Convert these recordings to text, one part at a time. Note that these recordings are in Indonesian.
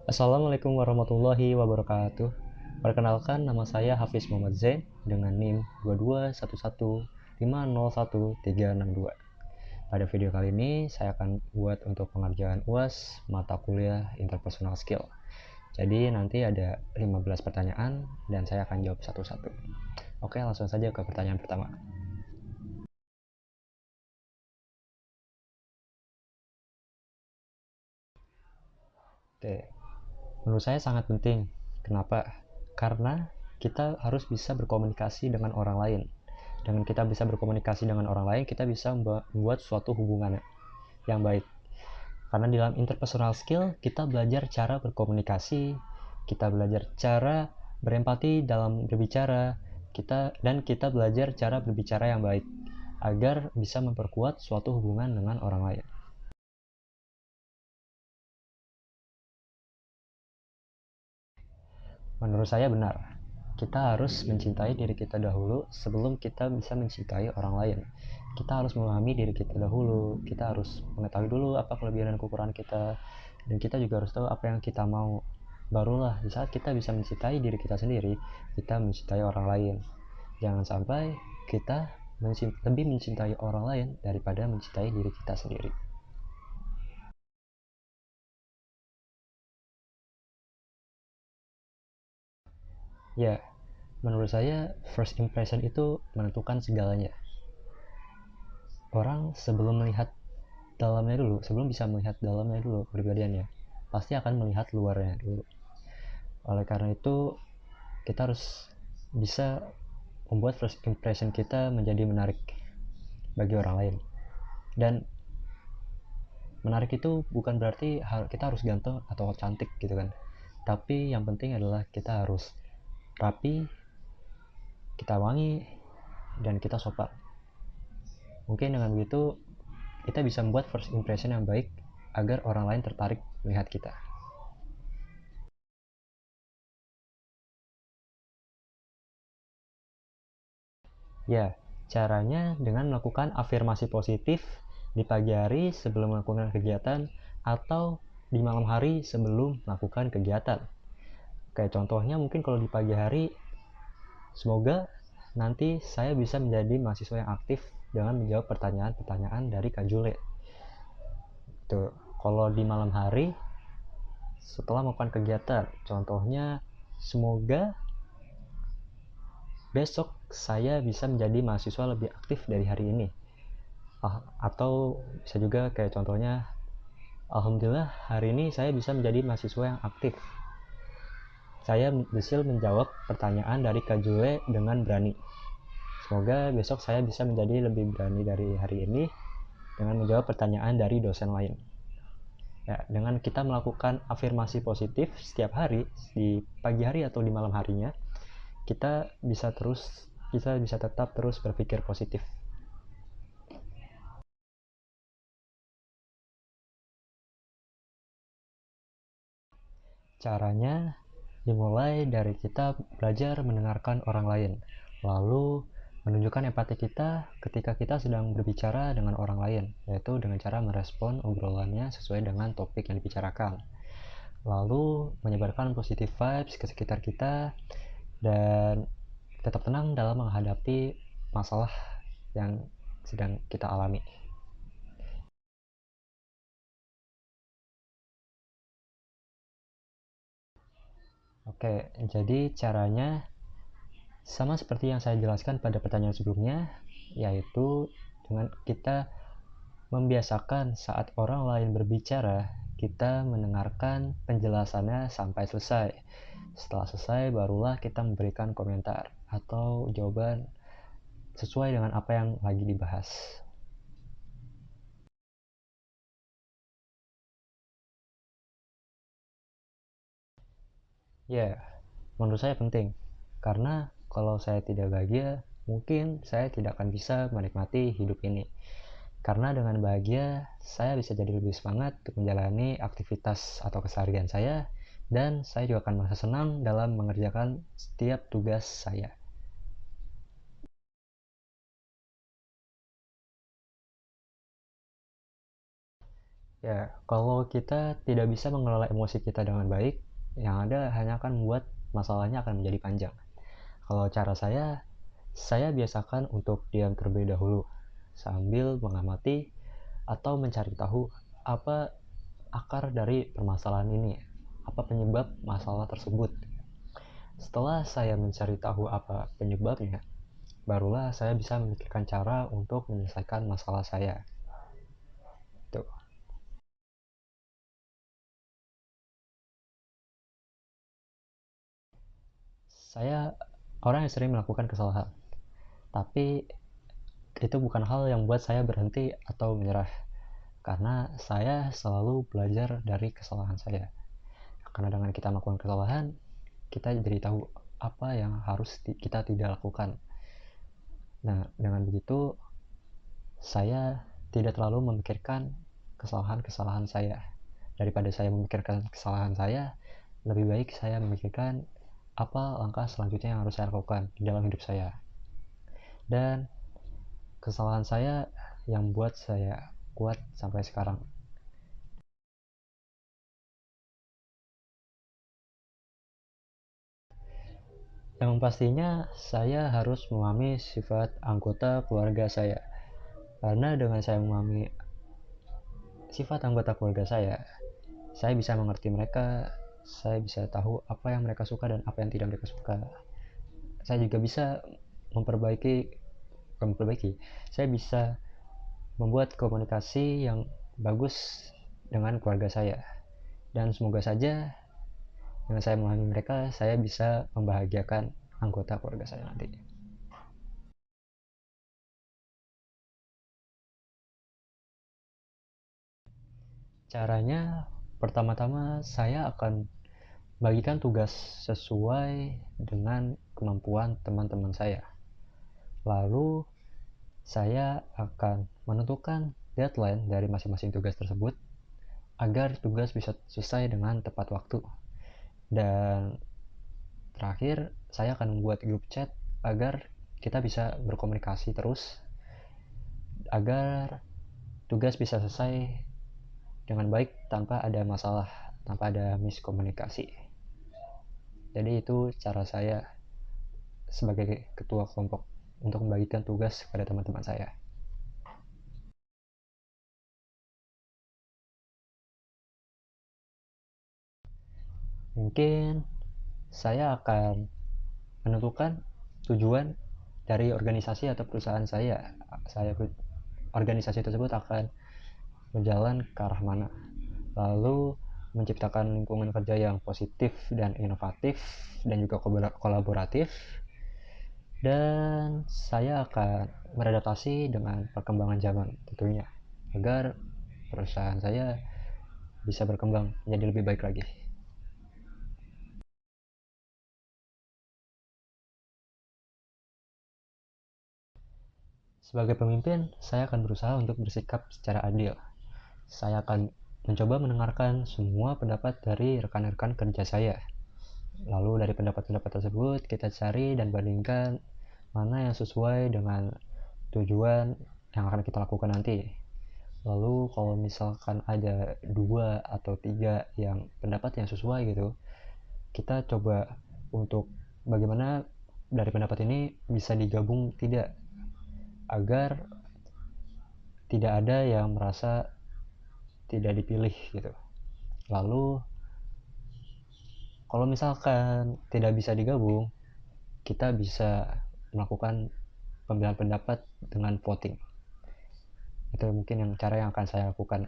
Assalamualaikum warahmatullahi wabarakatuh. Perkenalkan, nama saya Hafiz Muhammad Zain dengan NIM 22115013662. Pada video kali ini saya akan buat untuk pengerjaan UAS mata kuliah Interpersonal Skill. Jadi nanti ada 15 pertanyaan dan saya akan jawab satu-satu. Oke, langsung saja ke pertanyaan pertama. Oke, menurut saya sangat penting. Kenapa? Karena kita harus bisa berkomunikasi dengan orang lain. Dengan kita bisa berkomunikasi dengan orang lain, kita bisa membuat suatu hubungan yang baik. Karena di dalam interpersonal skill, kita belajar cara berkomunikasi, kita belajar cara berempati dalam berbicara, kita belajar cara berbicara yang baik agar bisa memperkuat suatu hubungan dengan orang lain. Menurut saya benar. Kita harus mencintai diri kita dahulu sebelum kita bisa mencintai orang lain. Kita harus memahami diri kita dahulu. Kita harus mengetahui dulu apa kelebihan dan kekurangan kita. Dan kita juga harus tahu apa yang kita mau. Barulah di saat kita bisa mencintai diri kita sendiri, kita mencintai orang lain. Jangan sampai kita lebih mencintai orang lain daripada mencintai diri kita sendiri. Ya, menurut saya first impression itu menentukan segalanya. Orang sebelum bisa melihat dalamnya dulu kepribadiannya, pasti akan melihat luarnya dulu. Oleh karena itu, kita harus bisa membuat first impression kita menjadi menarik bagi orang lain. Dan menarik itu bukan berarti kita harus ganteng atau cantik gitu kan, tapi yang penting adalah kita harus rapi, kita wangi, dan kita sopan. Mungkin dengan begitu kita bisa membuat first impression yang baik agar orang lain tertarik melihat kita. Ya, caranya dengan melakukan afirmasi positif di pagi hari sebelum melakukan kegiatan atau di malam hari sebelum melakukan kegiatan. Kayak contohnya mungkin kalau di pagi hari, semoga nanti saya bisa menjadi mahasiswa yang aktif dengan menjawab pertanyaan-pertanyaan dari Kak Jule. Tuh, kalau di malam hari setelah melakukan kegiatan, contohnya semoga besok saya bisa menjadi mahasiswa lebih aktif dari hari ini. Atau bisa juga kayak contohnya, alhamdulillah hari ini saya bisa menjadi mahasiswa yang aktif. Saya berhasil menjawab pertanyaan dari Kak Jule dengan berani. Semoga besok saya bisa menjadi lebih berani dari hari ini dengan menjawab pertanyaan dari dosen lain. Ya, dengan kita melakukan afirmasi positif setiap hari di pagi hari atau di malam harinya, kita bisa tetap terus berpikir positif. Caranya dimulai dari kita belajar mendengarkan orang lain, lalu menunjukkan empati kita ketika kita sedang berbicara dengan orang lain, yaitu dengan cara merespon obrolannya sesuai dengan topik yang dibicarakan. Lalu menyebarkan positive vibes ke sekitar kita dan tetap tenang dalam menghadapi masalah yang sedang kita alami. Oke, jadi caranya sama seperti yang saya jelaskan pada pertanyaan sebelumnya, yaitu dengan kita membiasakan saat orang lain berbicara, kita mendengarkan penjelasannya sampai selesai. Setelah selesai, barulah kita memberikan komentar atau jawaban sesuai dengan apa yang lagi dibahas. Ya, menurut saya penting. Karena kalau saya tidak bahagia, mungkin saya tidak akan bisa menikmati hidup ini. Karena dengan bahagia, saya bisa jadi lebih semangat untuk menjalani aktivitas atau keseharian saya, dan saya juga akan merasa senang dalam mengerjakan setiap tugas saya. Ya, kalau kita tidak bisa mengelola emosi kita dengan baik, yang ada hanya akan membuat masalahnya akan menjadi panjang. Kalau cara saya biasakan untuk diam terlebih dahulu, sambil mengamati atau mencari tahu apa akar dari permasalahan ini, apa penyebab masalah tersebut. Setelah saya mencari tahu apa penyebabnya, barulah saya bisa memikirkan cara untuk menyelesaikan masalah saya. Tuh. Saya orang yang sering melakukan kesalahan, tapi itu bukan hal yang membuat saya berhenti atau menyerah, karena saya selalu belajar dari kesalahan saya. Karena dengan kita melakukan kesalahan, kita jadi tahu apa yang harus kita tidak lakukan. Nah, dengan begitu, saya tidak terlalu memikirkan kesalahan-kesalahan saya. Daripada saya memikirkan kesalahan saya, lebih baik saya memikirkan apa langkah selanjutnya yang harus saya lakukan di dalam hidup saya. Dan kesalahan saya yang buat saya kuat sampai sekarang. Yang pastinya saya harus memahami sifat anggota keluarga saya. Karena dengan saya memahami sifat anggota keluarga saya bisa mengerti mereka, saya bisa tahu apa yang mereka suka dan apa yang tidak mereka suka. Saya juga bisa memperbaiki, saya bisa membuat komunikasi yang bagus dengan keluarga saya. Dan semoga saja dengan saya memahami mereka, saya bisa membahagiakan anggota keluarga saya nanti. Caranya, pertama-tama saya akan bagikan tugas sesuai dengan kemampuan teman-teman saya. Lalu, saya akan menentukan deadline dari masing-masing tugas tersebut agar tugas bisa selesai dengan tepat waktu. Dan terakhir, saya akan membuat grup chat agar kita bisa berkomunikasi terus agar tugas bisa selesai dengan baik tanpa ada masalah, tanpa ada miskomunikasi. Jadi itu cara saya sebagai ketua kelompok untuk membagikan tugas kepada teman-teman saya. Mungkin saya akan menentukan tujuan dari organisasi atau perusahaan saya. Organisasi tersebut akan berjalan ke arah mana. Lalu menciptakan lingkungan kerja yang positif dan inovatif dan juga kolaboratif. Dan saya akan beradaptasi dengan perkembangan zaman tentunya agar perusahaan saya bisa berkembang menjadi lebih baik lagi. Sebagai pemimpin, saya akan berusaha untuk bersikap secara adil. Saya akan mencoba mendengarkan semua pendapat dari rekan-rekan kerja saya. Lalu dari pendapat-pendapat tersebut, kita cari dan bandingkan mana yang sesuai dengan tujuan yang akan kita lakukan nanti. Lalu kalau misalkan ada 2 atau 3 yang pendapat yang sesuai gitu, kita coba untuk bagaimana dari pendapat ini bisa digabung tidak, agar tidak ada yang merasa tidak dipilih gitu. Lalu kalau misalkan tidak bisa digabung, kita bisa melakukan pemilihan pendapat dengan voting. Itu mungkin yang cara yang akan saya lakukan.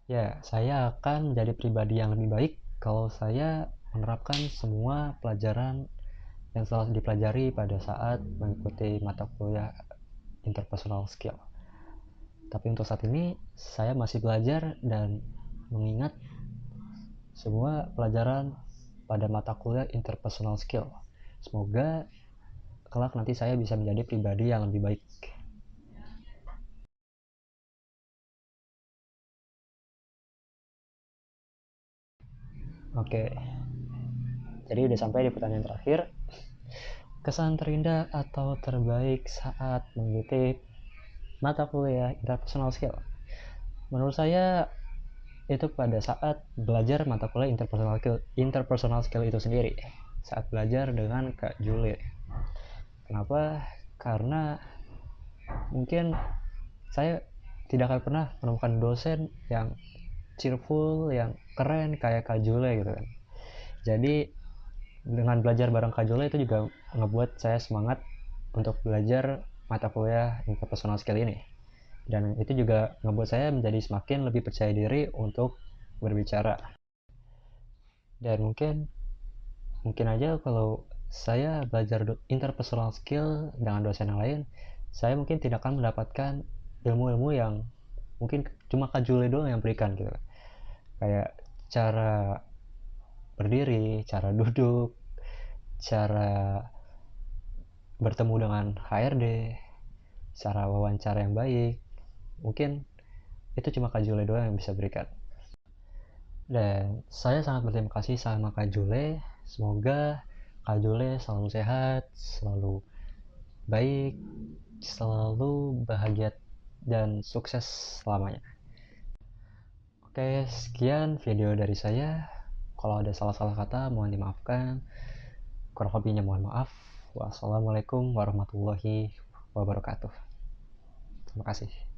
Ya, saya akan menjadi pribadi yang lebih baik kalau saya menerapkan semua pelajaran yang telah dipelajari pada saat mengikuti mata kuliah interpersonal skill. Tapi untuk saat ini, saya masih belajar dan mengingat semua pelajaran pada mata kuliah interpersonal skill. Semoga kelak nanti saya bisa menjadi pribadi yang lebih baik. Oke, jadi udah sampai di pertanyaan terakhir. kesan terindah atau terbaik saat mengikuti mata kuliah interpersonal skill. Menurut saya itu pada saat belajar mata kuliah interpersonal skill itu sendiri. Saat belajar dengan Kak Jule. Kenapa? Karena mungkin saya tidak akan pernah menemukan dosen yang cheerful, yang keren kayak Kak Jule gitu kan. Jadi dengan belajar bareng Kak Jule itu juga ngebuat saya semangat untuk belajar mata kuliah interpersonal skill ini. Dan itu juga ngebuat saya menjadi semakin lebih percaya diri untuk berbicara. Dan mungkin aja kalau saya belajar interpersonal skill dengan dosen yang lain, saya mungkin tidak akan mendapatkan ilmu-ilmu yang mungkin cuma Kak Jule doang yang berikan gitu. Kayak cara berdiri, cara duduk, cara bertemu dengan HRD, cara wawancara yang baik. Mungkin itu cuma Kak Jule doang yang bisa berikan. Dan saya sangat berterima kasih sama Kak Jule. Semoga Kak Jule selalu sehat, selalu baik, selalu bahagia dan sukses selamanya. Oke, sekian video dari saya. Kalau ada salah-salah kata mohon dimaafkan. Kurang lebihnya mohon maaf. Wassalamualaikum warahmatullahi wabarakatuh. Terima kasih.